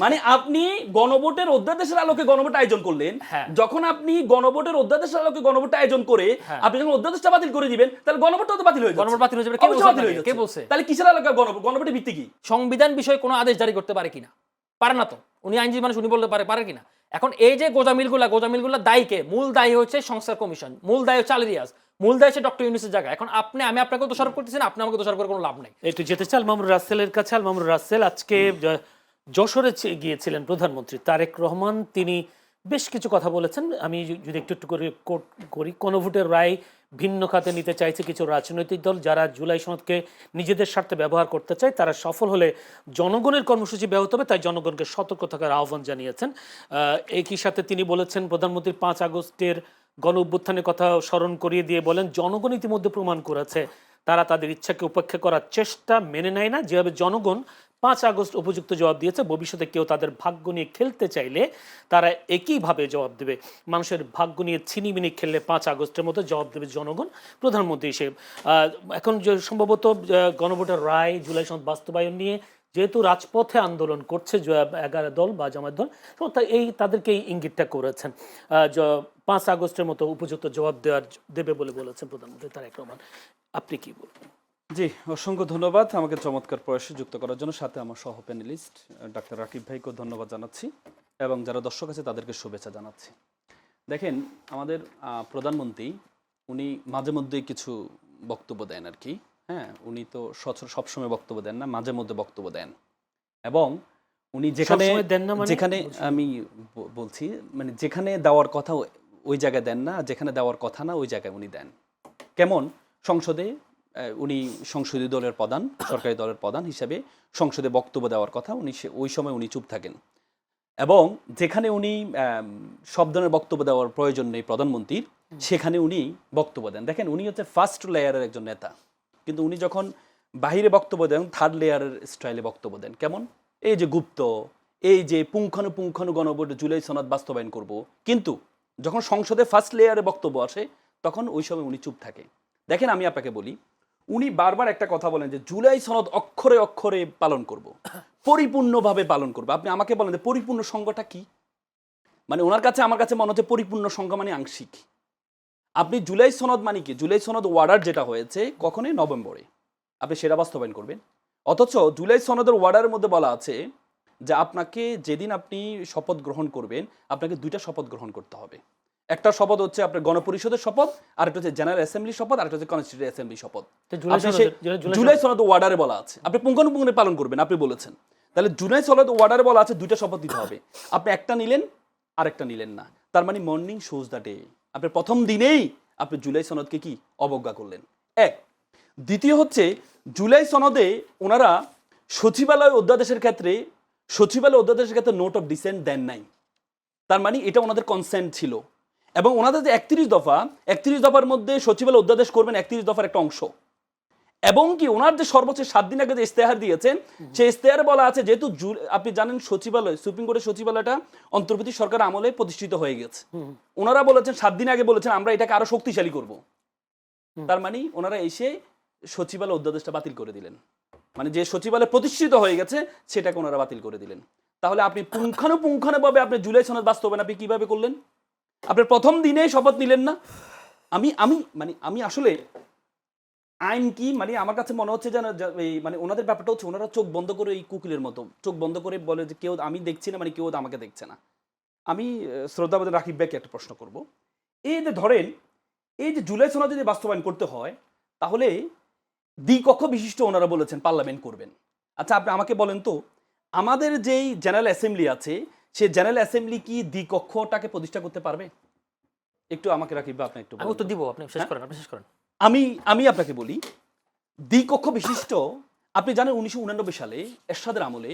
মানে আপনি গণভোটের অধ্যাদেশের আলোকে গণভোট আয়োজন করলেন, যখন আপনি গণভোটের অধ্যাদেশের আলোকে গণভোট আয়োজন করে আপনি যখন অধ্যাদেশটা বাতিল করে দিবেন, তাহলে গণভোটটা তো বাতিল হয়ে যাবে। গণভোট বাতিল হয়ে যাবে, কে বলছে? তাহলে কিসের আলোকে গণভোট? গণভোটের ভিত্তি কি? সংবিধান বিষয়ে কোনো আদেশ জারি করতে পারে কিনা? পারে না তো। উনি আইনজীবী মানুষ, উনি বলতে পারে কিনা? এখন এই যে গোজামিলগুলা দায়ীকে, মূল দায়ী হচ্ছে সংস্কার কমিশন, মূল দায়ী হচ্ছে আলী রিয়াজ, মূল দায়ী হচ্ছে ডক্টর ইউনূসের জায়গা। এখন আমি আপনাকে দোষারোপ করতেছি না, আপনি আমাকে দোষারোপ করে কোনো লাভ নাই। একটু যেতে চাই মামুন রাসেলের কাছে। মামুন রাসেল, আজকে যশোরে গিয়েছিলেন প্রধানমন্ত্রী তারেক রহমান, তিনি বেশ কিছু কথা বলেছেন। আমি যদি একটু একটু করে কোট করি, গণভোটের রায় ভিন্ন খাতে নিতে চাইছে কিছু রাজনৈতিক দল, যারা জুলাই সনদকে নিজেদের স্বার্থে ব্যবহার করতে চায়, তারা সফল হলে জনগণের কর্মসূচি ব্যাহত হবে, তাই জনগণকে সতর্ক থাকার আহ্বান জানিয়েছেন। একই সাথে তিনি বলেছেন, প্রধানমন্ত্রী 5 আগস্টের গণ অভ্যুত্থানের কথা স্মরণ করিয়ে দিয়ে বলেন, জনগণ ইতিমধ্যে প্রমাণ করেছে তারা তাদের ইচ্ছাকে উপেক্ষা করার চেষ্টা মেনে নেয় না। যেভাবে জনগণ 5 আগস্ট উপযুক্ত জবাব দিয়েছে, ভবিষ্যতে কেউ তাদের ভাগ্য নিয়ে খেলতে চাইলে তারা একইভাবে জবাব দেবে। মানুষের ভাগ্য নিয়ে ছিনিমিনি খেললে 5 আগস্টের মতো জবাব দেবে জনগণ। প্রধানমন্ত্রী হিসেবে এখন যে সম্ভবত গণভোটের রায়, জুলাই সনদ বাস্তবায়ন নিয়ে যেহেতু রাজপথে আন্দোলন করছে 11 দল বা জামায়াত দল, তাদেরকে এই ইঙ্গিতটা করেছেন 5 আগস্টের মতো উপযুক্ত জবাব দেবে বলে বলেছেন প্রধানমন্ত্রী তারেক রহমান। আপনি কি বলবেন? জি, অসংখ্য ধন্যবাদ আমাকে চমৎকার প্রয়াসে যুক্ত করার জন্য। সাথে আমার সহ প্যানেলিস্ট ডাক্তার রাকিব ভাইকেও ধন্যবাদ জানাচ্ছি এবং যারা দর্শক আছে তাদেরকে শুভেচ্ছা জানাচ্ছি। দেখেন, আমাদের প্রধানমন্ত্রী উনি মাঝে মধ্যেই কিছু বক্তব্য দেন আর কি। হ্যাঁ, উনি তো সবসময় বক্তব্য দেন না, মাঝে মধ্যে বক্তব্য দেন। এবং উনি যেখানে আমি বলছি, মানে যেখানে দেওয়ার কথা ওই জায়গায় দেন না, যেখানে দেওয়ার কথা না ওই জায়গায় উনি দেন। কেমন? সংসদে উনি সংসদীয় দলের প্রধান, সরকারি দলের প্রধান হিসেবে সংসদে বক্তব্য দেওয়ার কথা, উনি ওই সময় উনি চুপ থাকেন। এবং যেখানে উনি সব ধরনের বক্তব্য দেওয়ার প্রয়োজন নেই প্রধানমন্ত্রীর, সেখানে উনি বক্তব্য দেন। দেখেন, উনি হচ্ছে ফার্স্ট লেয়ারের একজন নেতা, কিন্তু উনি যখন বাহিরে বক্তব্য দেন থার্ড লেয়ারের স্টাইলে বক্তব্য দেন। কেমন? এই যে গুপ্ত, এই যে পুঙ্খানু গণভোট জুলাই সনদ বাস্তবায়ন করব, কিন্তু যখন সংসদে ফার্স্ট লেয়ারে বক্তব্য আসে তখন ওই সময় উনি চুপ থাকে। দেখেন, আমি আপনাকে বলি, উনি বারবার একটা কথা বলেন যে জুলাই সনদ অক্ষরে অক্ষরে পালন করব, পরিপূর্ণভাবে পালন করব। আপনি আমাকে বলেন যে পরিপূর্ণ সংজ্ঞাটা কি? মানে ওনার কাছে, আমার কাছে মনে হচ্ছে পরিপূর্ণ সংজ্ঞা মানে আংশিক। আপনি জুলাই সনদ মানে কি? জুলাই সনদ ওয়ার্ডার যেটা হয়েছে কখনোই নভেম্বরে, আপনি সেটা বাস্তবায়ন করবেন। অথচ জুলাই সনদের ওয়ার্ডারের মধ্যে বলা আছে যে আপনাকে যেদিন আপনি শপথ গ্রহণ করবেন, আপনাকে 2টা শপথ গ্রহণ করতে হবে। একটা শপথ হচ্ছে আপনার গণপরিষদের শপথ, আরেকটা হচ্ছে জেনারেল অ্যাসেম্বলি শপথ, আরেকটা হচ্ছে কনস্টিটিউয়েন্ট অ্যাসেম্বলি শপথ। জুলাই সনদ ওয়ার্ডারে বলা আছে আপনি পুঙ্খানুপুঙ্খে পালন করবেন, আপনি বলেছেন। তাহলে জুলাই সনদ ওয়ার্ডারে বলা আছে 2টা শপথ দিতে হবে। আপনি একটা নিলেন, আরেকটা নিলেন না। তার মানে মর্নিং শোজ দ্য ডে, আপনি প্রথম দিনেই আপনি জুলাই সনদকে কি অবজ্ঞা করলেন। এক, দ্বিতীয় হচ্ছে জুলাই সনদে ওনারা সচিবালয় অধ্যাদেশের ক্ষেত্রে নোট অফ ডিসেন্ট দেন নাই। তার মানে এটা ওনাদের কনসেন্ট ছিল। এবং ওনাদের যে 31 দফার মধ্যে সচিবালয় অধ্যাদেশ করবেন 31 দফার একটা অংশ। এবং কি ওনার যে সর্বোচ্চ 7 দিন আগে যে ইস্তেহার দিয়েছেন, সেই ইস্তেহারে বলা আছে যেহেতু আপনি জানেন সচিবালয়, সুপ্রিম কোর্টের সচিবালয়টা অন্তর্বর্তী সরকার আমলে প্রতিষ্ঠিত হয়ে গেছে। ওনারা বলেছেন 7 দিন আগে বলেছেন আমরা এটাকে আরো শক্তিশালী করব। তার মানে ওনারা এসে সচিবালয় অধ্যাদেশটা বাতিল করে দিলেন। মানে যে সচিবালয় প্রতিষ্ঠিত হয়ে গেছে সেটাকে ওনারা বাতিল করে দিলেন। তাহলে আপনি পুঙ্খানুপুঙ্খানুভাবে আপনি জুলাই সনদ বাস্তবায়ন আপনি কিভাবে করলেন? আপনি প্রথম দিনেই শপথ নিলেন না। আমি আসলে আইন কি, মানে আমার কাছে মনে হচ্ছে যেন মানে ওনাদের ব্যাপারটা হচ্ছে ওনারা চোখ বন্ধ করে, এই কুকিলের মতো চোখ বন্ধ করে বলে যে কেউ আমি দেখছি না, মানে কেউ আমাকে দেখছে না। আমি শ্রদ্ধাবাদ রাকিব ভাইকে একটা প্রশ্ন করব। এই যে ধরেন, এই যে জুলাই সনদ যদি বাস্তবায়ন করতে হয় তাহলে দ্বিকক্ষ বিশিষ্ট ওনারা বলেছেন পার্লামেন্ট করবেন। আচ্ছা, আপনি আমাকে বলেন তো, আমাদের যেই জেনারেল অ্যাসেম্বলি আছে সেই জেনারেল অ্যাসেম্বলি কি দ্বিকক্ষটাকে প্রতিষ্ঠা করতে পারবে? একটু আমাকে রাকিব ভাই আপনি একটু আমি উত্তর দিব, আপনি শেষ করেন, আপনি শেষ করেন। আমি আপনাকে বলি, দ্বিকক্ষ বিশিষ্ট, আপনি জানেন 1989 সালে এরশাদের আমলে,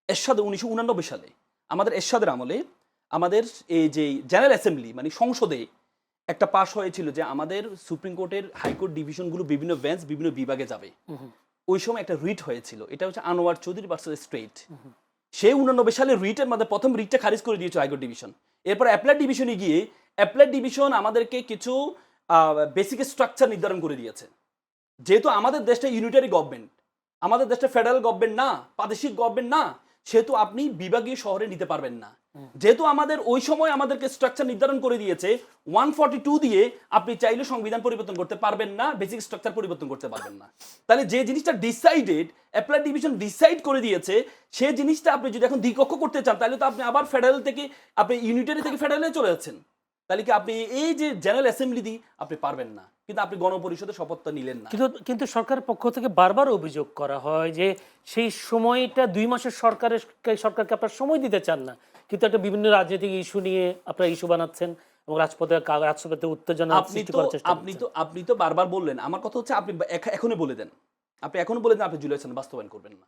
1989 সালে আমাদের এরশাদের আমলে আমাদের এই যে জেনারেল অ্যাসেম্বলি মানে সংসদে একটা পাস হয়েছিল যে আমাদের সুপ্রিম কোর্টের হাইকোর্ট ডিভিশনগুলো বিভিন্ন বেঞ্চ বিভিন্ন বিভাগে যাবে। ওই সময় একটা রিট হয়েছিল, এটা হচ্ছে আনোয়ার চৌধুরী ভার্সেস স্ট্রেট। সেই 89 সালে রিটের মধ্যে প্রথম রিটটা খারিজ করে দিয়েছে হাইকোর্ট ডিভিশন। এরপর অ্যাপ্লাইড ডিভিশনে গিয়ে অ্যাপ্লাইড ডিভিশন আমাদেরকে কিছু বেসিক স্ট্রাকচার নির্ধারণ করে দিয়েছে। যেহেতু আমাদের দেশটা ইউনিটারি গভর্নমেন্ট, আমাদের দেশটা ফেডারেল গভর্নমেন্ট না, প্রাদেশিক গভর্নমেন্ট না, সেহেতু আপনি বিভাগীয় শহরে নিতে পারবেন না। যেহেতু আমাদের ওই সময় আমাদেরকে স্ট্রাকচার নির্ধারণ করে দিয়েছে 142 দিয়ে আপনি চাইলে সংবিধান পরিবর্তন করতে পারবেন না, বেসিক স্ট্রাকচার পরিবর্তন করতে পারবেন না। তাহলে যে জিনিসটা ডিসাইডেড, অ্যাপ্লাইড ডিভিশন ডিসাইড করে দিয়েছে, সেই জিনিসটা আপনি যদি এখন দ্বিকক্ষ করতে চান তাহলে তো আপনি আবার ফেডারেল থেকে আপনি ইউনিটারি থেকে ফেডারেলে চলে যাচ্ছেন। তাহলে কি আপনি এই যে জেনারেল অ্যাসেম্বলি দিয়ে আপনি পারবেন না, কিন্তু আপনি গণপরিষদের শপথটা নিলেন না। কিন্তু সরকারের পক্ষ থেকে বারবার অভিযোগ করা হয় যে সেই সময়টা 2 মাসের সরকারকে আপনারা সময় দিতে চান না, কিন্তু একটা বিভিন্ন রাজনৈতিক ইস্যু নিয়ে আপনারা ইস্যু বানাচ্ছেন এবং রাজপথে উত্তেজনা সৃষ্টি করার চেষ্টা করছেন। আপনি তো বারবার বললেন, আমার কথা হচ্ছে আপনি এখনই বলে দেন, আপনি এখনই বলে দেন আপনি জুলাই সনদ বাস্তবায়ন করবেন না,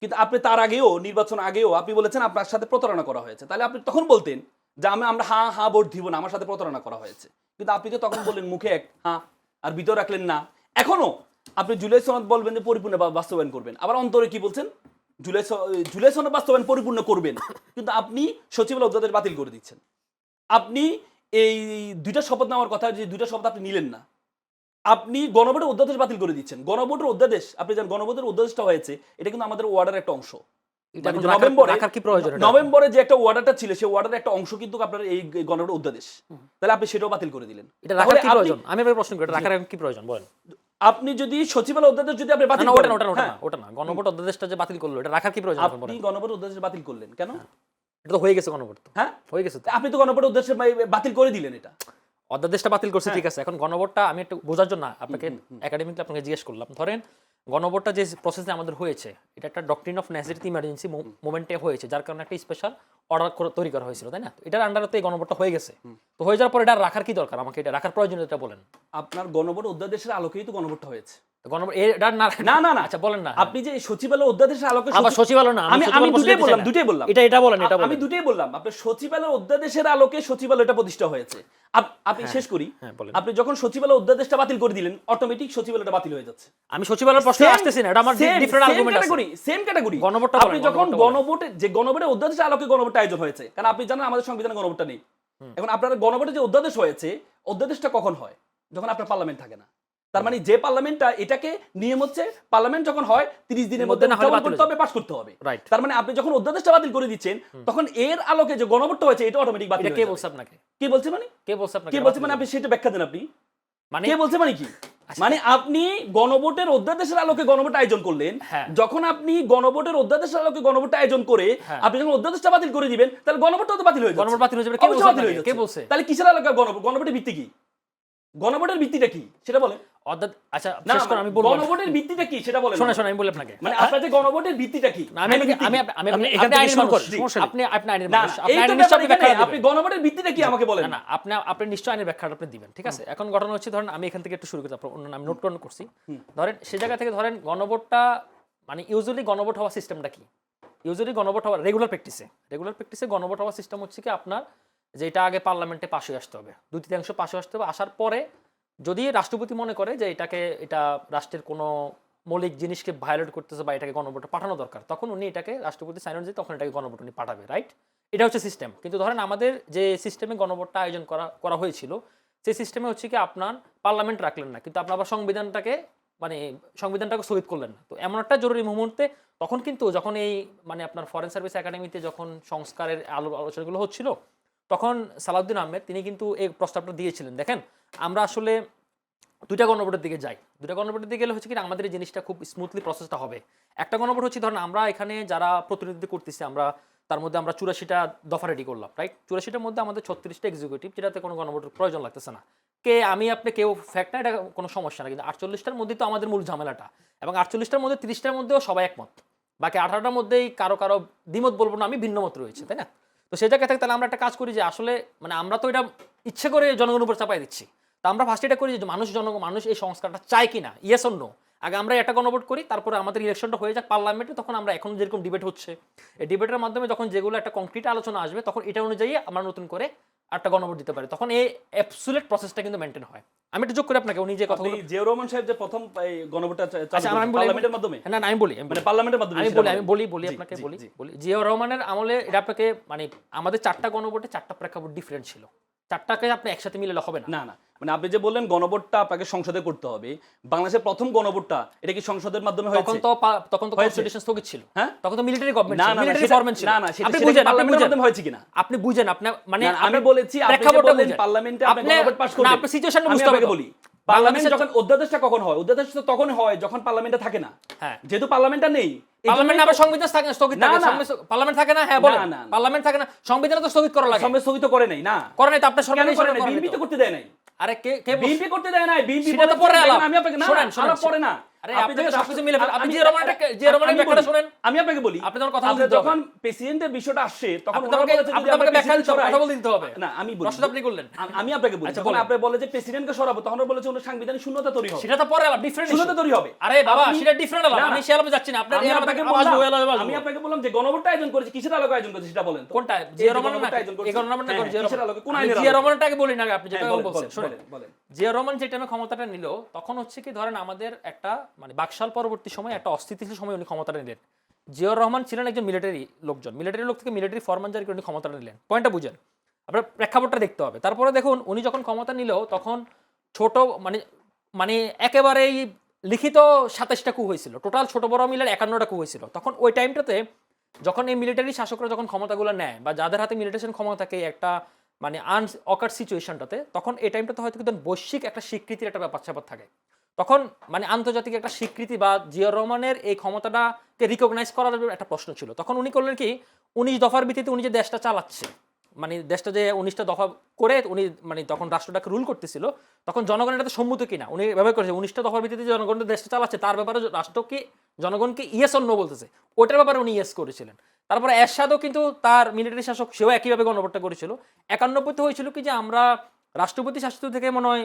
কিন্তু আপনি তার আগেও নির্বাচন আগেও আপনি বলেছেন আপনার সাথে প্রতারণা করা হয়েছে। তাহলে আপনি তখন বলতেন যে আমরা হ্যাঁ ভোট দিব না, আমার সাথে প্রতারণা করা হয়েছে, কিন্তু আপনি তো তখন বললেন মুখে এক হ্যাঁ আর ভিতরে রাখলেন না। এখনো আপনি জুলাই সনদ বলবেন যে পরিপূর্ণ বাস্তবায়ন করবেন, আবার অন্তরে কি বলছেন জুলাই সনদ বাস্তবায়ন পরিপূর্ণ করবেন, কিন্তু আপনি সচিবালয় অধ্যাদেশ বাতিল করে দিচ্ছেন। আপনি এই দুইটা শপথ নেওয়ার কথা, যে দুইটা শপথ আপনি নিলেন না, আপনি গণভোটের অধ্যাদেশ বাতিল করে দিচ্ছেন। গণভোটের অধ্যাদেশ, আপনি জানেন গণভোটের অধ্যাদেশটা হয়েছে, এটা কিন্তু আমাদের ওয়ার্ডের একটা অংশ। নভেম্বরে যে একটা ওয়ার্ডারটা ছিল, সেই ওয়ার্ডারের একটা অংশ কিন্তু আপনার এই গণভোটের অধ্যাদেশ, তাহলে আপনি সেটাও বাতিল করে দিলেন। এটা রাখার কি প্রয়োজন? আমি এবার প্রশ্ন করি, এটা রাখার কি প্রয়োজন বলেন? আপনি যদি সচিবালয় অধ্যাদেশ যদি আপনি বাতিল করেন, ওটা না, গণভোট অধ্যাদেশটা যে বাতিল করলো, এটা রাখার কি প্রয়োজন? আপনি গণভোট অধ্যাদেশ বাতিল করলেন কেন? এটা তো হয়ে গেছে গণভোট, হ্যাঁ হয়ে গেছে। আপনি তো গণভোট অধ্যাদেশ বাতিল করে দিলেন। এটা অধ্যাদেশটা বাতিল করছে, ঠিক আছে। এখন গণভোটটা আমি একটু বোঝার জন্য আপনাকে একাডেমিকলি আপনাকে জিজ্ঞেস করলাম। ধরেন গণভোটটা যে প্রসেসে আমাদের হয়েছে, এটা একটা ডক্ট্রিন অফ নেসেসিটি ইমার্জেন্সি মোমেন্টে হয়েছে, যার কারণে একটা স্পেশাল অর্ডার তৈরি করা হয়েছিল, তাই না? এটার আন্ডারতে এই গণভোটটা হয়ে গেছে। তো হয়ে যাওয়ার পর এটা রাখার কি দরকার? আমাকে এটা রাখার প্রয়োজনীয়তা বলেন। আপনার গণভোট অধ্যাদেশের আলোকেই তো গণভোটটা হয়েছে। আচ্ছা বলেন না, আপনি যে সচিবালয় অধ্যাদেশের আলোকে, সচিবালয় না, আমি দুটোই বললাম, এটা বলেন, এটা আমি দুটোই বললাম। আপনার সচিবালয় অধ্যাদেশের আলোকে সচিবালয়টা প্রতিষ্ঠা হয়েছে। আপনি শেষ করি, আপনি যখন সচিবালয় অধ্যাদেশটা বাতিল করে দিলেন, অটোমেটিক সচিবালয়টা বাতিল হয়ে যাচ্ছে। আমি সচিবালয়ের প্রশ্নে আসতেছি না, এটা আমার ডিফারেন্ট আর্গুমেন্ট আছে। সেম ক্যাটাগরি গণভোটটা আপনি যখন গণভোটের অধ্যাদেশের আলোকে গণভোটটা আয়োজন হয়েছে, কারণ আপনি জানেন আমাদের সংবিধানে গণভোটটা নেই। এখন আপনার গণভোটের যে অধ্যাদেশ হয়েছে, অধ্যাদেশটা কখন হয়? যখন আপনার পার্লামেন্ট থাকে না। তার মানে যে পার্লামেন্টটা, এটাকে নিয়ম হচ্ছে পার্লামেন্ট যখন হয় 30 দিনের মধ্যে করতে হবে, পাস করতে হবে। তার মানে আপনি যখন অধ্যাদেশটা বাতিল করে দিচ্ছেন, তখন এর আলোকে যে গণভোটটা হয়েছে, এটা অটোমেটিক বাতিল হয়ে যাবে। কে বলছে আপনাকে? কে বলছে মানে? আপনি সেটা ব্যাখ্যা দেন। আপনি মানে কে বলছে মানে কি? মানে আপনি গণভোটের অধ্যাদেশের আলোকে গণভোট আয়োজন করলেন, যখন আপনি গণভোটের অধ্যাদেশের আলোকে গণভোট আয়োজন করে আপনি যখন অধ্যাদেশটা বাতিল করে দিবেন, তাহলে গণভোটটা তো বাতিল হয়ে যাবে। গণভোট বাতিল হয়ে যাবে, কে বলছে? তাহলে কিসের আলোকে গণভোটের ভিত্তি কি? গণভোটের ভিত্তিটা কি সেটা বলেন। আচ্ছা শেষ করে আমি বলবো গণভোটের ভিত্তিটা কি সেটা বলেন। শুনুন আমি বলি আপনাকে, মানে আপনাদের গণভোটের ভিত্তিটা কি? আপনি গণভোটের ভিত্তিটা কি আমাকে বলেন। না, আপনি নিশ্চয় আইনের ব্যাখ্যাটা আপনি দিবেন, ঠিক আছে? এখন ঘটনা হচ্ছে, ধরেন আমি এখান থেকে একটু শুরু করতে, আমি নোট ডাউন করছি। ধরেন সে জায়গা থেকে ধরেন গণভোটটা মানে ইউজুয়ালি গণভোট হওয়ার সিস্টেমটা কি? ইউজুয়ালি গণভোট হওয়ার রেগুলার প্র্যাকটিসে গণভোট হওয়ার সিস্টেম হচ্ছে কি, আপনার যে এটা আগে পার্লামেন্টে পাশ হয়ে আসতে হবে, 2/3 পাশ হয়ে আসতে হবে। আসার পরে যদি রাষ্ট্রপতি মনে করে যে এটা রাষ্ট্রের কোনো মৌলিক জিনিসকে ভায়োলেট করতেছে বা এটাকে গণভোটে পাঠানো দরকার, তখন উনি এটাকে রাষ্ট্রপতি সাইন দিয়ে তখন এটাকে গণভোট উনি পাঠাবে, রাইট? এটা হচ্ছে সিস্টেম। কিন্তু ধরেন আমাদের যে সিস্টেমে গণভোটটা আয়োজন করা হয়েছিল, সেই সিস্টেমে হচ্ছে কি আপনার পার্লামেন্ট রাখলেন না, কিন্তু আপনার আবার সংবিধানটাকে স্থগিত করলেন না। তো এমন একটা জরুরি মুহূর্তে তখন কিন্তু যখন এই মানে আপনার ফরেন সার্ভিস একাডেমিতে যখন সংস্কারের আলোচনাগুলো হচ্ছিল, তখন সালাউদ্দিন আহমেদ তিনি কিন্তু এই প্রস্তাবটা দিয়েছিলেন, দেখেন আমরা আসলে দুইটা গণভোটের দিকে যাই। দুইটা গণভোটের দিকে গেলে হচ্ছে কি আমাদের এই জিনিসটা খুব স্মুথলি প্রসেসটা হবে। একটা গণভোট হচ্ছে ধরেন আমরা এখানে যারা প্রতিনিধিত্ব করতেছি, আমরা তার মধ্যে আমরা 84টা দফা রেডি করলাম, রাইট? 84টার মধ্যে আমাদের 36টা এক্সিকিউটিভ, যেটাতে কোনো গণভোটের প্রয়োজন লাগতেছে না। আপনি কেউ ফ্যাক্ট না, এটা কোনো সমস্যা না। কিন্তু 48টার মধ্যেই তো আমাদের মূল ঝামেলাটা, এবং 48টার মধ্যে 30টার মধ্যেও সবাই একমত, বাকি 18টার মধ্যেই কারো দ্বিমত বলবো না, আমি ভিন্নমত রয়েছে, তাই না? তো সেই জায়গায় থেকে তাহলে আমরা একটা কাজ করি যে আসলে মানে আমরা তো এটা ইচ্ছে করে জনগণের উপর চাপাই দিচ্ছি। তা আমরা ফার্স্ট এটা করি যে মানুষ এই সংস্কারটা চায় কিনা, ইয়েস অর নো। আগে আমরা একটা গণভোট করি, তারপরে আমাদের ইলেকশনটা হয়ে যাক পার্লামেন্টে, তখন আমরা এখন যেরকম ডিবেট হচ্ছে, এই ডিবেটের মাধ্যমে যখন যেগুলো একটা কংক্রিট আলোচনা আসবে, তখন এটা অনুযায়ী আমরা নতুন করে একটা গণভোট দিতে পারি। তখন এই অ্যাবসলিউট প্রসেসটা কিন্তু মেইনটেইন হয়। আমি একটু যোগ করি আপনাকে, উনি যে কথাগুলো জিয়াউর রহমান সাহেব যে প্রথম গণভোটটা পার্লামেন্টের মাধ্যমে, না আমি বলি মানে পার্লামেন্টের মাধ্যমে বলি আপনাকে বলি জিয়াউর রহমানের আমলে এটা আপনাকে মানে আমাদের 4টা গণভোটে 4টা প্রেক্ষাপট ডিফারেন্ট ছিল। 4টাকে আপনি একসাথে মিলালে হবে না। না না, মানে আপনি যে বললেন গণভোটটা আপনাকে সংসদে করতে হবে, বাংলাদেশের প্রথম গণভোটটা এটা কি সংসদের মাধ্যমে হয়েছে? তখন তো কনস্টিটিউশন স্থগিত ছিল। হ্যাঁ, তখন তো মিলিটারি গভর্নমেন্ট না ছিল, না মিলিটারি ফরম্যাট ছিল। না না, সেটা আপনি সেটা বুঝেন, আপনি পার্লামেন্টের বুঝেন মাধ্যমে হয়েছে কিনা? আপনি বুঝেন, আপনি মানে আমি বলেছি আপনি যে প্রেক্ষাপটটা বললেন বুঝেন। পার্লামেন্টে আপনি আপনি গণভোট পাস করবেন, না, আপনি সিচুয়েশনটা আমি বুঝতে হবে আপনাকে তো। বলি পার্লামেন্ট বাংলাদেশের যখন অধ্যাদেশটা কখন হয়, অধ্যাদেশ তো তখন হয় যখন পার্লামেন্টে থাকে না। হ্যাঁ, যেহেতু পার্লামেন্টটা নেই, পার্লামেন্ট আবার সংবিধান স্থগিত না, থাকে, না। পার্লামেন্ট থাকে না? হ্যাঁ বলেন, না, না, না। পার্লামেন্ট থাকে না, সংবিধান তো স্থগিত করা লাগে। সঙ্গে স্থগিত করে নাই না, করে নাই তো আপনার কেন সরকার করে নাই? বিএনপি তো করতে দেয় নাই, আরে কে বিএনপি করতে দেয় নাই, বিএনপি সেটা তো পরে আলাপ। আমি আপনাকে না শোনেন, আলাপ পরে না। আরে আপনি আপনি যখন সবকিছু মিলে ফেলেন। আপনি আমি- যে রমানের আমি ব্যাখ্যাটা বলি, শুনেন। আমি আপনাকে বলি, আপনি যখন কথা আপনি বলতে হবে, যখন প্রেসিডেন্টের বিষয়টা আসছে তখন আপনি ওনারা আমাকে বলেছে যদি আপনি আমাকে আমরা ব্যাখ্যা দিতে হবে, প্রেসিডেন্ট কথা বলতে দিতে হবে। না আমি বলি, প্রশ্নটা আপনি করলেন। আমি আপনাকে বলি, আচ্ছা, যখন বলেন। আপনি বলে যে প্রেসিডেন্টকে সরাবো তখন ওরা বলেছে ওনার সাংবিধানিক শূন্যতা তৈরি হবে, সেটা তো পরে আলাপ, ডিফারেন্ট শূন্যতা তৈরি হবে। আরে বাবা, আপনি- সেটা ডিফারেন্ট আলাপ। না, না। আমি সে আলাপে যাচ্ছি না। আপনার আমি এই আপনাকে আলাপে বললাম, আসবো। আমি আপনাকে বললাম যে গণভোটটা আয়োজন করেছে, কিসের আলোকে আয়োজন করেছে সেটা বলেন তো। কোনটা? এই জিয়া যে রহমান না? গণভোটটা আয়োজন করেছে। এই গণভোট না? হ্যাঁ, কিসের আলোকে? কোন আমি আইনের জিয়া আলোকে? রহমানটাকে বলি না, আপনি যেটা হ্যাঁ, বলেন, বলছেন বলেন, শুনেন। বলেন, বলেন। জিয়া রহমান যে টাইমে ক্ষমতাটা নিল তখন হচ্ছে কি, ধরেন আমাদের একটা মানে বাকশাল পরবর্তী সময় একটা অস্থিতিশীল সময় উনি ক্ষমতাটা নিলেন। জিয়াউর রহমান ছিলেন একজন মিলিটারি লোকজন, মিলিটারি লোক থেকে মিলিটারি ফরমান জারি করে উনি ক্ষমতাটা নিলেন। পয়েন্টটা বুঝেন, আপনার প্রেক্ষাপটটা দেখতে হবে। তারপরে দেখুন উনি যখন ক্ষমতা নিল তখন ছোট মানে মানে একেবারেই লিখিত 27টা কু হয়েছিল, টোটাল ছোট বড় মিলে 51টা কু হয়েছিল। তখন ওই টাইমটাতে যখন এই মিলিটারি শাসকরা যখন ক্ষমতাগুলো নেয় বা যাদের হাতে মিলিটারি ক্ষমতা থাকে একটা মানে অকার সিচুয়েশনটাতে, তখন এই টাইমটাতে হয়তো কিন্তু বৈশ্বিক একটা স্বীকৃতির একটা ব্যাপার স্যাপার থাকে। তখন মানে আন্তর্জাতিক একটা স্বীকৃতি বা জিয়াউর রহমানের এই ক্ষমতাটাকে রিকগনাইজ করার একটা প্রশ্ন ছিল। তখন উনি করলেন কি, 19 দফার ভিত্তিতে উনি যে দেশটা চালাচ্ছে, মানে দেশটা যে 19টা দফা করে উনি মানে তখন রাষ্ট্রটাকে রুল করতেছিল, তখন জনগণ এটাতে সম্মত কিনা উনি ব্যবহার করেছে। 19টা দফার ভিত্তিতে জনগণ দেশটা চালাচ্ছে, তার ব্যাপারে রাষ্ট্রকে জনগণকে ইয়েস অর নো বলতেছে, ওটার ব্যাপারে উনি ইয়েস করেছিলেন। তারপরে এরশাদও কিন্তু তার মিলিটারি শাসক, সেও একইভাবে গণভোটটা করেছিল। 91তে হয়েছিল কি যে আমরা রাষ্ট্রপতি শাসিত থেকে মনে হয়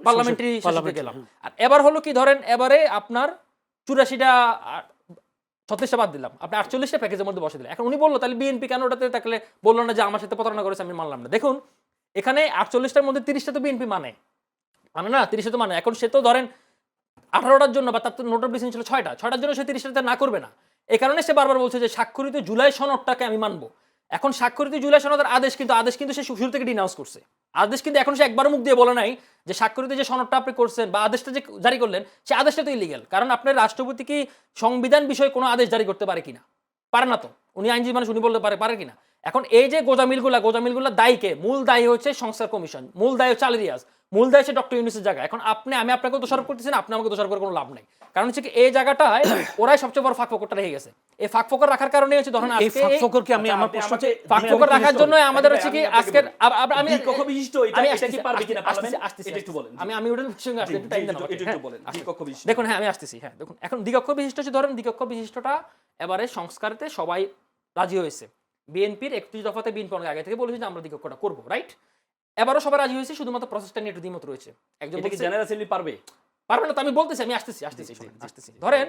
পার্লামেন্টারি শাসিতে গেলাম। আর এবার হলো কি, ধরেন এবারে আপনার 84টা 36টা বাদ দিলাম, আপনি 48টা প্যাকেজের মধ্যে বসে দিলেন। এখন উনি বললো তাহলে বিএনপি কেন ওটাতে থাকলে বললো না যে আমার সাথে প্রতারণা করেছে, আমি মানলাম না। দেখুন এখানে 48টার মধ্যে 30টা তো বিএনপি মানে না, 30টা তো মানে। এখন সে তো ধরেন 18টার জন্য বা তার তো নোট অফ ডিসিশন ছিল 6টার জন্য সে 30টাতে না করবে না। এই কারণে সে বারবার বলছে যে স্বাক্ষরিত জুলাই সনদটাকে আমি মানবো। এখন স্বাক্ষরিত জুলাই সনদের আদেশ কিন্তু সে শুরু থেকে ডিনাউন্স করছে। আদেশ কিন্তু এখন সে একবারও মুখ দিয়ে বলে নাই যে স্বাক্ষরিত যে সনদটা আপনি করছেন বা আদেশটা যে জারি করলেন সে আদেশটা তো ইলিগ্যাল। কারণ আপনার রাষ্ট্রপতি কি সংবিধান বিষয়ে কোনো আদেশ জারি করতে পারে কিনা? পারে না তো। উনি আইনজীবী মানুষ, উনি বলতে পারে কিনা? এখন এই যে গোজামিলগুলা দায়ীকে, মূল দায়ী হচ্ছে সংস্কার কমিশন, মূল দায়ী হচ্ছে আলী রিয়াজ, মূল দায়ী হচ্ছে ডক্টর ইউনূসের জায়গা। এখন আমি আপনাকে দোষারোপ করতেছি না, আপনি আমাকে দোষারোপ করে কোনো লাভ নাই। কারণ হচ্ছে কি এই জায়গাটায় ওরাই সবচেয়ে বড় ফাঁকফোকরটা রেখে গেছে। এই ফাঁকফোকর রাখার কারণে হচ্ছে ধরেন এই আজকে ফাঁকফোকরকে আমি আচ্ছা, আমার আপনি প্রশ্ন আমাকে- ফাঁকফোকর রাখার জন্য আমাদের হচ্ছে কি আজকের আমি দ্বিকক্ষ বিশিষ্ট এটা কি পারবে কিনা পার্লামেন্ট, এটা একটু বলেন। আমি ওটার সঙ্গে আসতে একটু টাইম দেন আমাকে। একটু হ্যাঁ, বলেন দ্বিকক্ষ বিশিষ্ট। দেখুন হ্যাঁ আমি আসতেছি। হ্যাঁ দেখুন এখন দ্বিকক্ষ বিশিষ্ট হচ্ছে, ধরেন দ্বিকক্ষ বিশিষ্টটা এবারে সংস্কারেতে সবাই রাজি হয়েছে। বিএনপির 31 দফাতে বিএনপি অনেক আগে থেকে বলেছে যে আমরা দ্বিকক্ষটা করবো, রাইট? এবারও সবাই রাজি হয়েছে, শুধুমাত্র প্রসেসটা নিয়ে একটু দ্বিমত রয়েছে। একজন এটা কি বলছে জেনারেল অ্যাসেম্বলি পারবে? পারবে না, তো আমি বলতেছি, আমি আসতেছি। ধরেন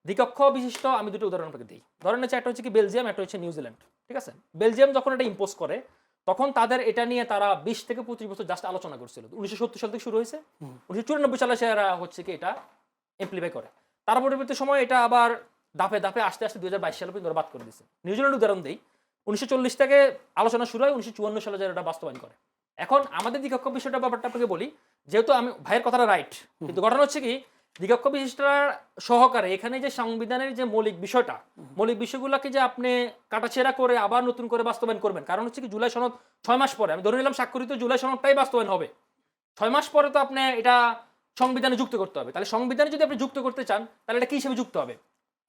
দ্বিকক্ষ বিশিষ্ট আমি দুটো উদাহরণ আপনাকে দিই। ধরেন হচ্ছে একটা হচ্ছে কি বেলজিয়াম, একটা হচ্ছে নিউজিল্যান্ড, ঠিক আছে? বেলজিয়াম যখন এটা ইম্পোজ করে তখন তাদের এটা নিয়ে তারা 20 থেকে 25 বছর জাস্ট আলোচনা করছিল। 1970 সাল থেকে শুরু হয়েছে, 1994 সালে সেরা হচ্ছে কি এটা ইমপ্লিমেন্ট করে। তার পরবর্তী সময় এটা আবার ধাপে ধাপে আস্তে আস্তে 2022 সালে পর্যন্ত বাদ করে দিয়েছে। নিউজিল্যান্ড উদাহরণ দেই, 1940 থেকে আলোচনা শুরু হয়, 1954 সালে যারা এটা বাস্তবায়ন করে। এখন আমাদের দ্বিকক্ষ বিষয়টা ব্যাপারটা আপনাকে বলি, যেহেতু আমি ভাইয়ের কথাটা রাইট, কিন্তু ঘটনা হচ্ছে কি দ্বিকক্ষ বিশিষ্টতার সহকারে এখানে যে সংবিধানের যে মৌলিক বিষয়গুলোকে যে আপনি কাটাছেড়া করে আবার নতুন করে বাস্তবায়ন করবেন। কারণ হচ্ছে কি জুলাই সনদ 6 মাস পরে, আমি ধরে নিলাম স্বাক্ষরিত জুলাই সনদটাই বাস্তবায়ন হবে, 6 মাস পরে তো আপনি এটা সংবিধানে যুক্ত করতে হবে। তাহলে সংবিধানে যদি আপনি যুক্ত করতে চান তাহলে এটা কি হিসেবে যুক্ত হবে?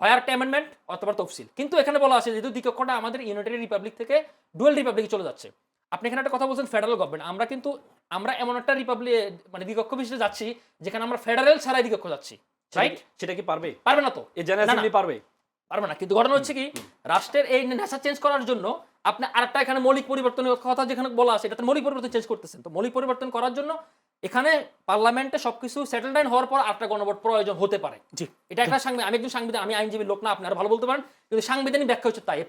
হয় একটা অ্যামেন্ডমেন্ট অথবা তফসিল। কিন্তু এখানে বলা আছে যেহেতু দ্বিকক্ষটা আমাদের ইউনাইটেড রিপাবলিক থেকে ডুয়েল রিপাবলিকে চলে যাচ্ছে। আপনি এখানে একটা কথা বলছেন ফেডারেল গভর্নমেন্ট, আমরা এমন একটা রিপাবলিক মানে দ্বিকক্ষ বিশিষ্টে যাচ্ছি যেখানে আমরা ফেডারেল ছাড়াই দ্বিকক্ষ যাচ্ছি, রাইট? সেটা কি পারবে? পারবে না তো, এই জেনারেল অ্যাসেম্বলি পারবে? পারবে না। কিন্তু ঘটনা হচ্ছে কি রাষ্ট্রের এই নেশা চেঞ্জ করার জন্য আপনি আরেকটা এখানে মৌলিক পরিবর্তনের কথা যেখানে বলা আছে এটাতে মৌলিক পরিবর্তন চেঞ্জ করতেছেন। তো মৌলিক পরিবর্তন করার জন্য এখানে পার্লামেন্টে সবকিছু সেটেলমেন্ট হওয়ার পর আরেকটা গণভোট প্রয়োজন হতে পারে। জি, এটা একটা আমি একজন সাংবিধানিক, আমি আইনজীবী লোক না, আপনি আরো ভালো বলতে পারেন, কিন্তু সাংবিধানিক ব্যাখ্যা হচ্ছে তাই।